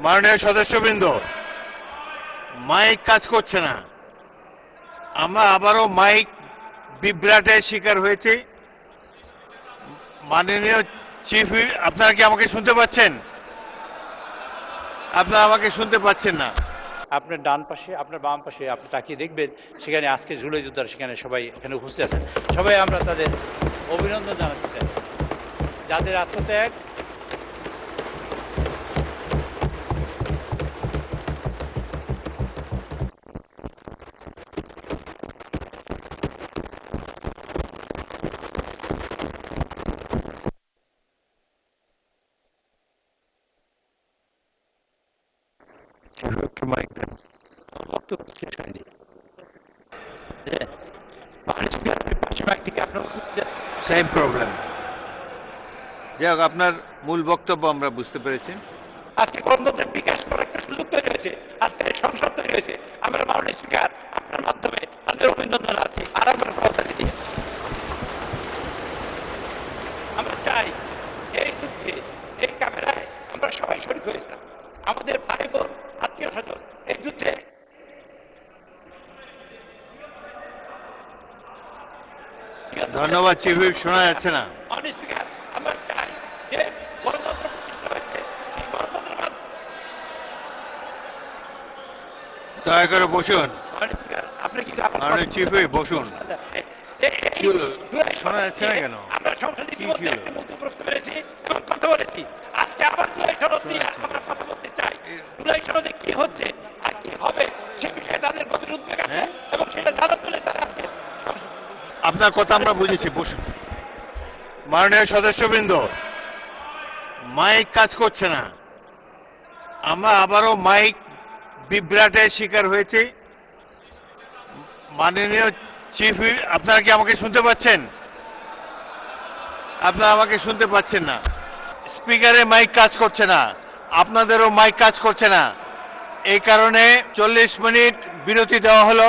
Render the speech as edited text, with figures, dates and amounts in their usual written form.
মাননীয় সদস্যবৃন্দ, মাইক কাজ করছে না। আমরা আবারও মাইক বিভ্রাটের শিকার হয়েছি। মাননীয় চিফ হুইপ, আপনারা কি আমাকে শুনতে পাচ্ছেন? আপনারা আমাকে শুনতে পাচ্ছেন না। আপনার ডান পাশে, আপনার বাম পাশে আপনি তাকিয়ে দেখবেন, সেখানে আজকে জুলাই যোদ্ধারা সেখানে সবাই এখানে উপস্থিত আছেন। সবাই আমরা তাদের অভিনন্দন জানাতে চাই, যাদের আত্মত্যাগ বক্তব্য শেষ হয়নি। Same problem. যাই হোক, আপনার মূল বক্তব্য আমরা বুঝতে পেরেছি। আজকে গণতন্ত্রের বিকাশ করার একটা সুযোগ তৈরি হয়েছে, আজকে সংসদ তৈরি হয়েছে। আমরা মাননীয় স্পিকার আপনার মাধ্যমে তাদের অভিনন্দন আছি। আর আমরা কথা দিই, আমরা চাই এই যুদ্ধে, এই ক্যামেরায় আমরা সবাই শরীক হয়েছিলাম। আমাদের ভাই বোন, আত্মীয় স্বজন এই যুদ্ধে ধন্যবাদ চিফ হুইপ, শোনা যাচ্ছে না। মাননীয় স্পিকার, আমরা চাই যে গণতন্ত্র প্রতিষ্ঠা হয়েছে, সেই গণতন্ত্রের মাধ্যমে দয়া করে বসুন। আপনি কি মাননীয় চিফ হুইপ বসুন। কি হলো? শোনা যাচ্ছে না কেন? আমরা সংসদে কি ইতিমধ্যে ছিল? একটা মন্তব্য প্রস্তুত করেছি এবং কথা বলেছি। আজকে আবার জুলাই সনদ নিয়ে আমরা কথা বলতে চাই। জুলাই সনদে কি হচ্ছে আর কি হবে সে বিষয়ে তাদের গভীর উদ্বেগ আছে এবং সেটা জানার জন্য তারা আজকে আপনার কথা আমরা বুঝেছি, বসুন। মাননীয় সদস্যবৃন্দ, মাইক কাজ করছে না। আমরা আবারও মাইক বিভ্রাটের শিকার হয়েছি। মাননীয় চিফ হুইপ, আপনারা কি আমাকে শুনতে পাচ্ছেন? আপনারা আমাকে শুনতে পাচ্ছেন না। স্পিকারে মাইক কাজ করছে না, আপনাদেরও মাইক কাজ করছে না। এই কারণে 40 মিনিট বিরতি দেওয়া হলো।